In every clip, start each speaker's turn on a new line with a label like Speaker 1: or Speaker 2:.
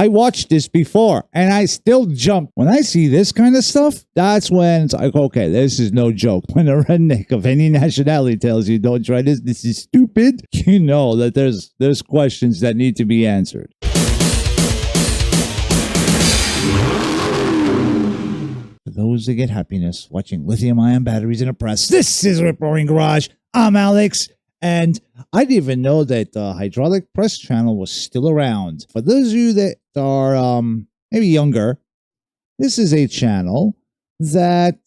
Speaker 1: I watched this before and I still jump. When I see this kind of stuff, that's when it's like, okay, this is no joke. When a redneck of any nationality tells you don't try this is stupid, you know that there's questions that need to be answered. For those that get happiness watching lithium-ion batteries in a press, this is Rip Roaring Garage. I'm Alex. And I didn't even know that the hydraulic press channel was still around. For those of you that are maybe younger, this is a channel that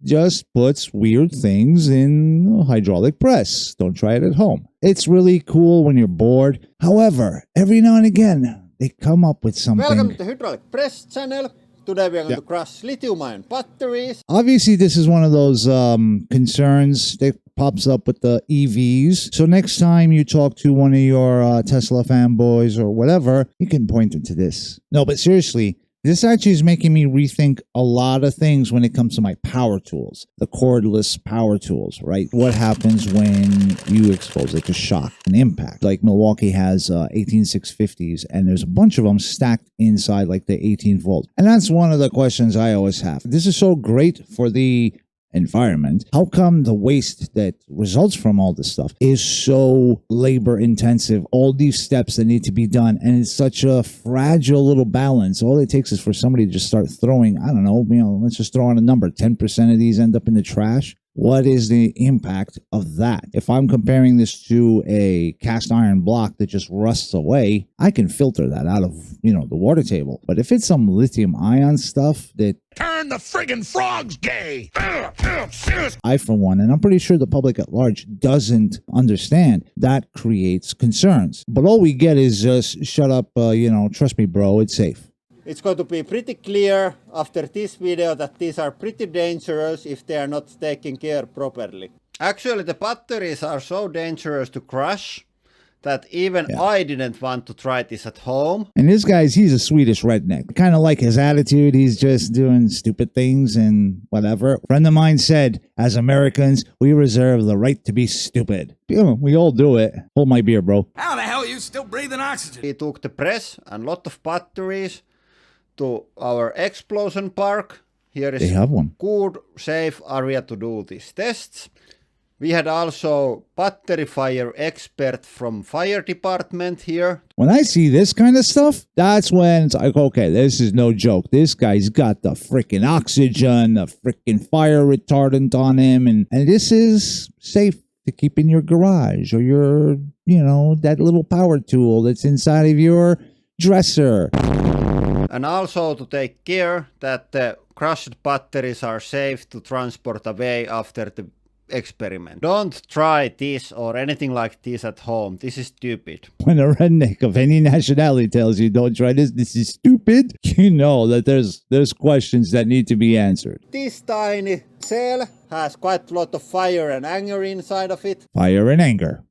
Speaker 1: just puts weird things in hydraulic press. Don't try it at home. It's really cool when you're bored. However, every now and again, they come up with something.
Speaker 2: Welcome to hydraulic press channel. Today we are going to crush lithium-ion batteries.
Speaker 1: Obviously, this is one of those concerns that pops up with the EVs. So next time you talk to one of your Tesla fanboys or whatever, you can point them to this. No, but seriously, this actually is making me rethink a lot of things when it comes to my power tools, the cordless power tools, right? What happens when you expose it to shock and impact? Like Milwaukee has 18650s, and there's a bunch of them stacked inside like the 18 volt. And that's one of the questions I always have. This is so great for the environment. How come the waste that results from all this stuff is so labor intensive? All these steps that need to be done, and it's such a fragile little balance. All it takes is for somebody to just start throwing, I don't know, let's just throw on a number, 10% of these end up in the trash. What is the impact of that? If I'm comparing this to a cast iron block that just rusts away, I can filter that out of, the water table. But if it's some lithium ion stuff that
Speaker 3: turn the friggin' frogs gay,
Speaker 1: I, for one, and I'm pretty sure the public at large doesn't understand, that creates concerns. But all we get is just shut up, trust me, bro, it's safe.
Speaker 2: It's going to be pretty clear after this video that these are pretty dangerous if they are not taken care properly. Actually, the batteries are so dangerous to crush that even I didn't want to try this at home.
Speaker 1: And this guy's, he's a Swedish redneck. Kind of like his attitude. He's just doing stupid things and whatever. A friend of mine said, as Americans, we reserve the right to be stupid. We all do it. Hold my beer, bro.
Speaker 3: How the hell are you still breathing oxygen?
Speaker 2: We took the press and a lot of batteries to our explosion park. Here is
Speaker 1: a
Speaker 2: good, safe area to do these tests. We had also battery fire expert from fire department here.
Speaker 1: When I see this kind of stuff, that's when it's like, okay, this is no joke. This guy's got the freaking oxygen, the freaking fire retardant on him, and this is safe to keep in your garage or your, that little power tool that's inside of your dresser.
Speaker 2: And also to take care that the crushed batteries are safe to transport away after the experiment. Don't try this or anything like this at home. This is stupid.
Speaker 1: When a redneck of any nationality tells you don't try this is stupid, you know that there's questions that need to be answered.
Speaker 2: This tiny cell has quite a lot of fire and anger inside of it.
Speaker 1: Fire and anger.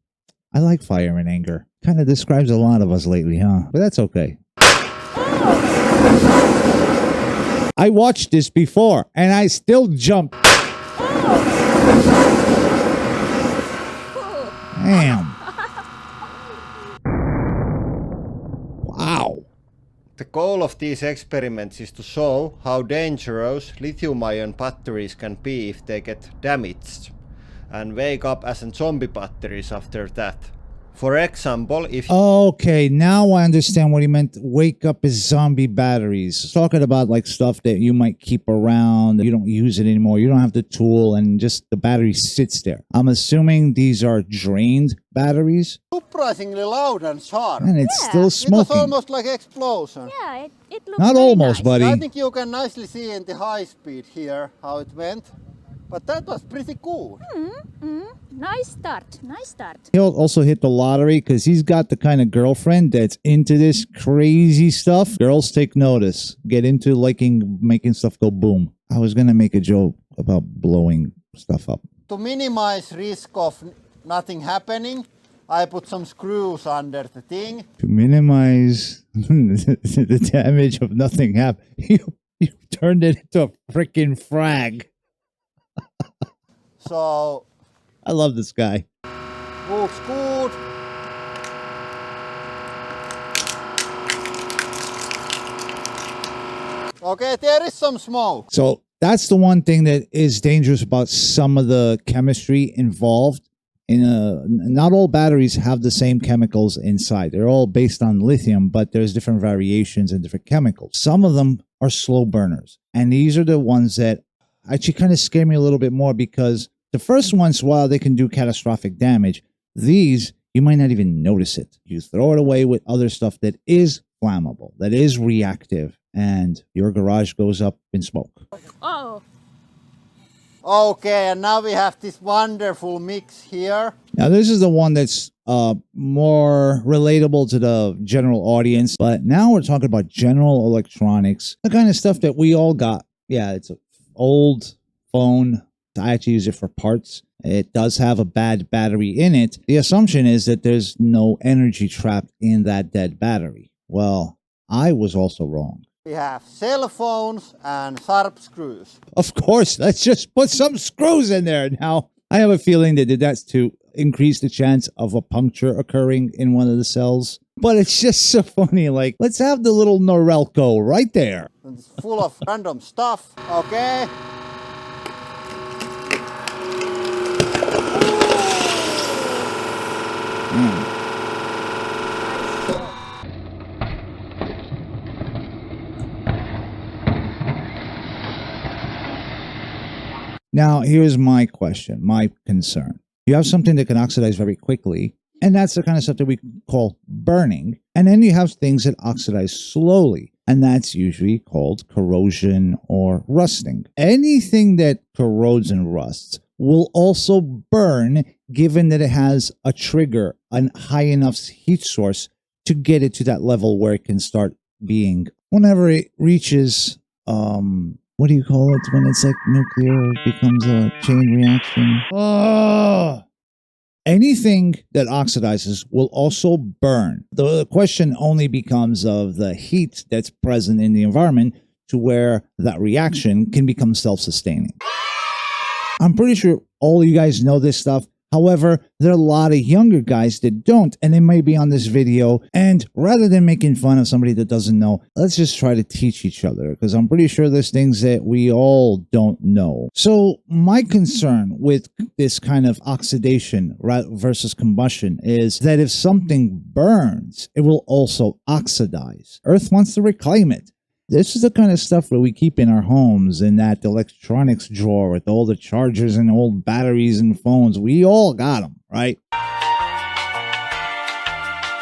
Speaker 1: I like fire and anger. Kind of describes a lot of us lately, huh? But that's okay. I watched this before and I still jump. Damn. Wow.
Speaker 2: The goal of these experiments is to show how dangerous lithium-ion batteries can be if they get damaged and wake up as zombie batteries after that. For example, if...
Speaker 1: Okay, now I understand what he meant. Wake up as zombie batteries. Talking about like stuff that you might keep around. You don't use it anymore. You don't have the tool and just the battery sits there. I'm assuming these are drained batteries.
Speaker 2: Surprisingly loud and sharp.
Speaker 1: And it's still smoking.
Speaker 2: It was almost like explosion.
Speaker 4: Yeah, it looks
Speaker 1: not almost,
Speaker 4: nice.
Speaker 1: buddy.
Speaker 2: I think you can nicely see in the high speed here how it went. But that was pretty cool.
Speaker 4: Nice start, nice start.
Speaker 1: He'll also hit the lottery because he's got the kind of girlfriend that's into this crazy stuff. Girls take notice. Get into liking making stuff go boom. I was going to make a joke about blowing stuff up.
Speaker 2: To minimize risk of nothing happening, I put some screws under the thing.
Speaker 1: To minimize the damage of nothing happening, you turned it into a freaking frag.
Speaker 2: So
Speaker 1: I love this guy.
Speaker 2: Looks good. Okay, there is some smoke.
Speaker 1: So that's the one thing that is dangerous about some of the chemistry involved. Not all batteries have the same chemicals inside. They're all based on lithium, but there's different variations and different chemicals. Some of them are slow burners. And these are the ones that actually kind of scare me a little bit more, because the first ones, while they can do catastrophic damage, these, you might not even notice it. You throw it away with other stuff that is flammable, that is reactive, and your garage goes up in smoke.
Speaker 4: Oh,
Speaker 2: Okay, and now we have this wonderful mix here.
Speaker 1: Now, this is the one that's more relatable to the general audience, but now we're talking about general electronics, the kind of stuff that we all got. Yeah, it's an old phone. I actually use it for parts. It does have a bad battery in it. The assumption is that there's no energy trapped in that dead battery. Well, I was also wrong.
Speaker 2: We have cell phones and sharp screws.
Speaker 1: Of course, let's just put some screws in there. Now, I have a feeling they did that to increase the chance of a puncture occurring in one of the cells. But it's just so funny. Like, let's have the little Norelco right there.
Speaker 2: And it's full of random stuff. Okay.
Speaker 1: Now, here's my question, my concern. You have something that can oxidize very quickly, and that's the kind of stuff that we call burning. And then you have things that oxidize slowly, and that's usually called corrosion or rusting. Anything that corrodes and rusts will also burn, given that it has a trigger, a high enough heat source to get it to that level where it can start being. Whenever it reaches, what do you call it when it's like nuclear, it becomes a chain reaction? Anything that oxidizes will also burn. The question only becomes of the heat that's present in the environment to where that reaction can become self-sustaining. I'm pretty sure all of you guys know this stuff. However, there are a lot of younger guys that don't, and they may be on this video. And rather than making fun of somebody that doesn't know, let's just try to teach each other, because I'm pretty sure there's things that we all don't know. So my concern with this kind of oxidation versus combustion is that if something burns, it will also oxidize. Earth wants to reclaim it. This is the kind of stuff that we keep in our homes, in that electronics drawer with all the chargers and old batteries and phones. We all got them, right?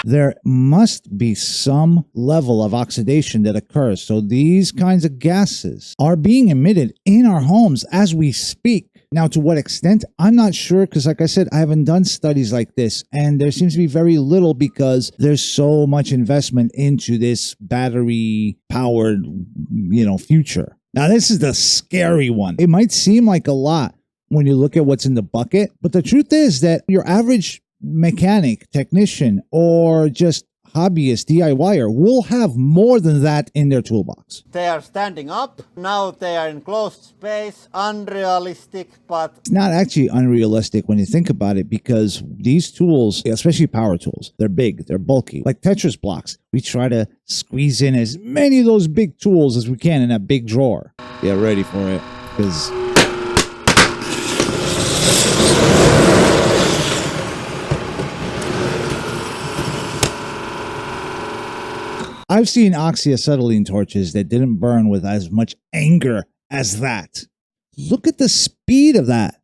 Speaker 1: There must be some level of oxidation that occurs. So these kinds of gases are being emitted in our homes as we speak. Now, to what extent, I'm not sure, because like I said, I haven't done studies like this, and there seems to be very little because there's so much investment into this battery-powered, future. Now, this is the scary one. It might seem like a lot when you look at what's in the bucket, but the truth is that your average mechanic, technician, or just hobbyist, DIYer will have more than that in their toolbox.
Speaker 2: They are standing up. Now they are in closed space. Unrealistic, but
Speaker 1: It's not actually unrealistic when you think about it, because these tools, especially power tools, they're big, they're bulky. Like Tetris blocks, we try to squeeze in as many of those big tools as we can in that big drawer. Get ready for it, because I've seen oxyacetylene torches that didn't burn with as much anger as that. Look at the speed of that.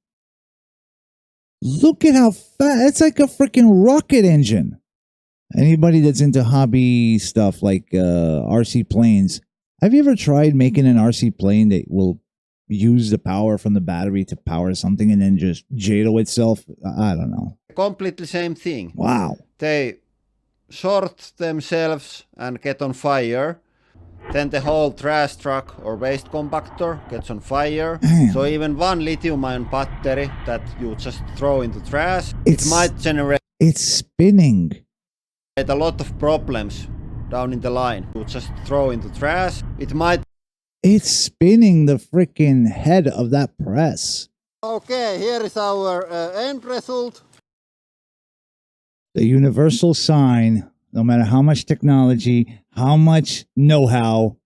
Speaker 1: Look at how fast. It's like a freaking rocket engine. Anybody that's into hobby stuff like RC planes, have you ever tried making an RC plane that will use the power from the battery to power something and then just JADO itself? I don't know.
Speaker 2: completely same thing.
Speaker 1: Wow.
Speaker 2: They short themselves and get on fire. Then the whole trash truck or waste compactor gets on fire.
Speaker 1: Damn.
Speaker 2: So even one lithium ion battery that you just throw into trash,
Speaker 1: It's-
Speaker 2: it might generate
Speaker 1: It's spinning.
Speaker 2: a lot of problems down in the line. You just throw into trash, it might...
Speaker 1: It's spinning the freaking head of that press.
Speaker 2: Okay, here is our end result.
Speaker 1: The universal sign, no matter how much technology, how much know-how,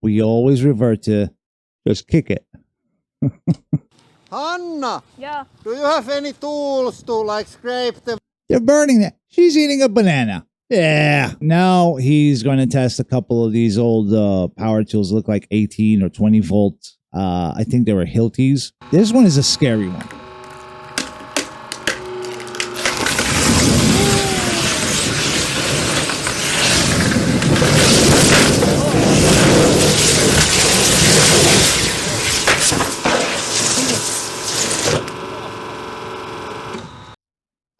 Speaker 1: we always revert to just kick it.
Speaker 2: Hanna,
Speaker 4: Yeah.
Speaker 2: do you have any tools to like scrape the
Speaker 1: They're burning it. She's eating a banana. Yeah. Now he's going to test a couple of these old power tools. Look like 18 or 20 volt. I think they were Hiltis. This one is a scary one.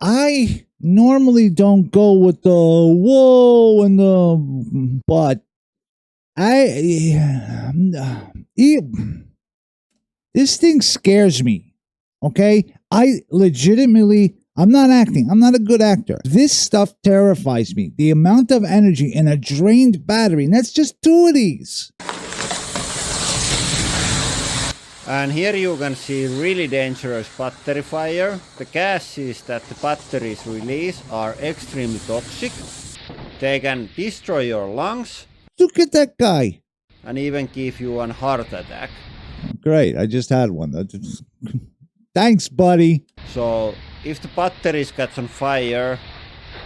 Speaker 1: I normally don't go with the whoa and the, but this thing scares me. Okay, I'm not acting. I'm not a good actor. This stuff terrifies me. The amount of energy in a drained battery, and that's just 2 of these.
Speaker 2: And here you can see really dangerous battery fire. The gases that the batteries release are extremely toxic. They can destroy your lungs
Speaker 1: Look at that guy.
Speaker 2: and even give you a heart attack.
Speaker 1: Great, I just had one. Thanks, buddy.
Speaker 2: So if the batteries catch on fire,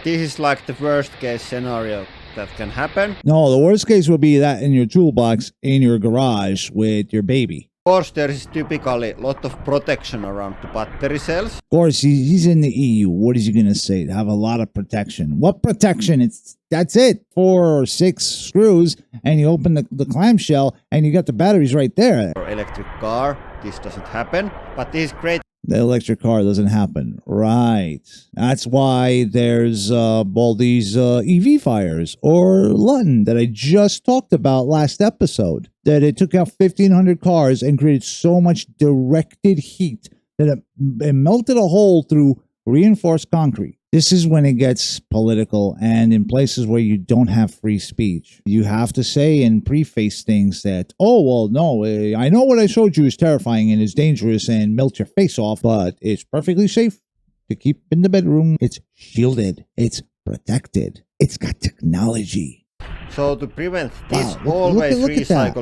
Speaker 2: this is like the worst case scenario that can happen.
Speaker 1: No, the worst case would be that in your toolbox in your garage with your baby.
Speaker 2: Of course, there is typically a lot of protection around the battery cells.
Speaker 1: Of course, he's in the EU. What is he going to say? Have a lot of protection. What protection? That's it. 4 or 6 screws, and you open the clamshell, and you got the batteries right there.
Speaker 2: For electric car, this doesn't happen, but this is great.
Speaker 1: The electric car doesn't happen. Right. That's why there's all these EV fires or Luton that I just talked about last episode. That it took out 1,500 cars and created so much directed heat that it melted a hole through reinforced concrete. This is when it gets political, and in places where you don't have free speech, you have to say and preface things that, oh, well, no, I know what I showed you is terrifying and is dangerous and melt your face off, but it's perfectly safe to keep in the bedroom. It's shielded. It's protected. It's got technology.
Speaker 2: So to prevent this,
Speaker 1: Wow,
Speaker 2: always
Speaker 1: look at that.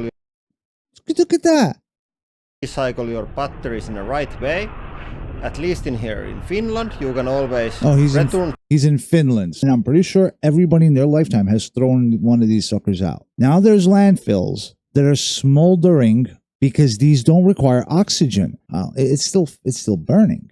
Speaker 1: Look at that.
Speaker 2: recycle your batteries in the right way. At least in here in Finland, you can always
Speaker 1: Oh,
Speaker 2: return.
Speaker 1: he's in Finland. And I'm pretty sure everybody in their lifetime has thrown one of these suckers out. Now there's landfills that are smoldering because these don't require oxygen. It's still burning.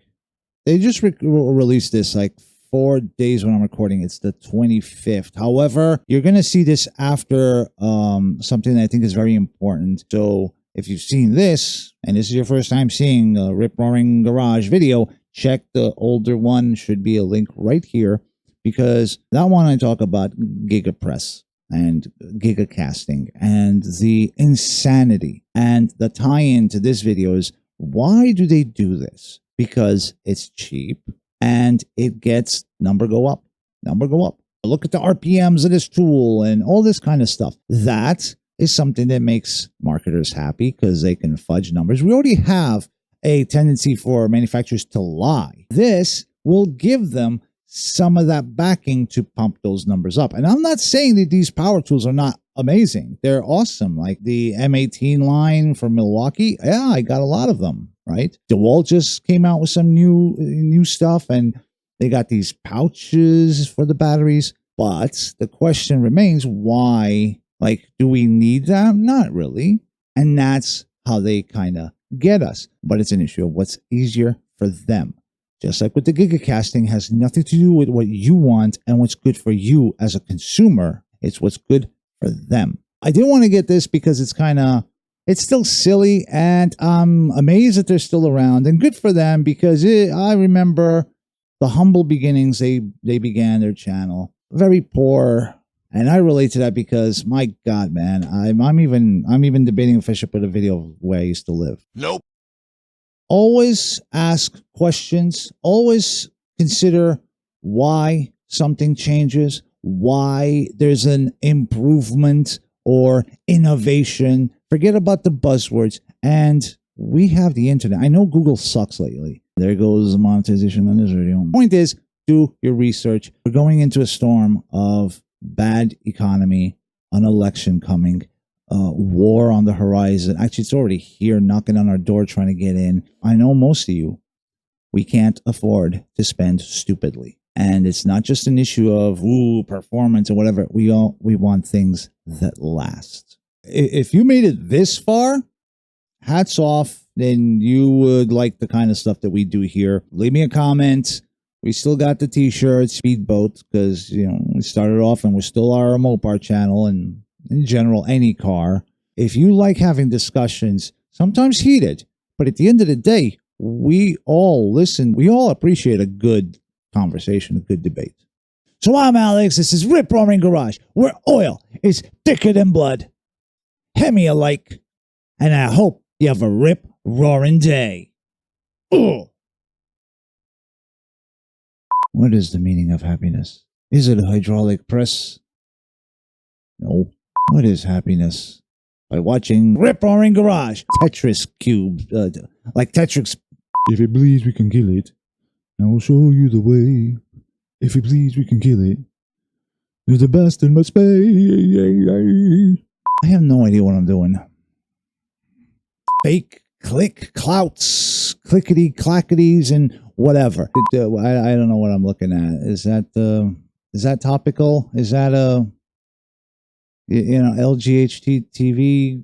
Speaker 1: They just released this like 4 days when I'm recording. It's the 25th. However, you're going to see this after something that I think is very important. So if you've seen this, and this is your first time seeing a Rip Roaring Garage video, check the older one. Should be a link right here, because that one I talk about gigapress and gigacasting and the insanity. And the tie-in to this video is, why do they do this? Because it's cheap and it gets number go up. Look at the RPMs of this tool and all this kind of stuff. That is something that makes marketers happy because they can fudge numbers. We already have a tendency for manufacturers to lie. This will give them some of that backing to pump those numbers up. And I'm not saying that these power tools are not amazing. They're awesome. Like the M18 line from Milwaukee. Yeah, I got a lot of them, right? DeWalt just came out with some new stuff, and they got these pouches for the batteries. But the question remains, why? Like, do we need them? Not really. And that's how they kind of get us. But it's an issue of what's easier for them. Just like with the gigacasting, has nothing to do with what you want and what's good for you as a consumer. It's what's good for them. I didn't want to get this because it's still silly, and I'm amazed that they're still around, and good for them, because I remember the humble beginnings. They began their channel very poor. And I relate to that because, my God, man, I'm even debating if I should put a video of where I used to live.
Speaker 3: Nope.
Speaker 1: Always ask questions. Always consider why something changes, why there's an improvement or innovation. Forget about the buzzwords. And we have the internet. I know Google sucks lately. There goes monetization on this video. Point is, do your research. We're going into a storm of bad economy, an election coming, war on the horizon. Actually, it's already here, knocking on our door, trying to get in. I know most of you, we can't afford to spend stupidly. And it's not just an issue of performance or whatever. We want things that last. If you made it this far, hats off. Then you would like the kind of stuff that we do here. Leave me a comment. We still got the t-shirts, speedboats, because we started off and we still are a Mopar channel, and in general any car. If you like having discussions, sometimes heated, but at the end of the day, we all listen. We all appreciate a good conversation, a good debate. So I'm Alex. This is Rip Roaring Garage, where oil is thicker than blood. Hemi alike. And I hope you have a rip roaring day. Ugh. What is the meaning of happiness? Is it a hydraulic press? No. What is happiness? By watching Rip Roaring Garage, Tetris cube, like Tetris. If it bleeds, we can kill it. I will show you the way. If it bleeds, we can kill it. You're the best in my space. I have no idea what I'm doing. Fake click clouts, clickety clackities, and whatever. I don't know what I'm looking at. Is that topical? Is that LGHT TV?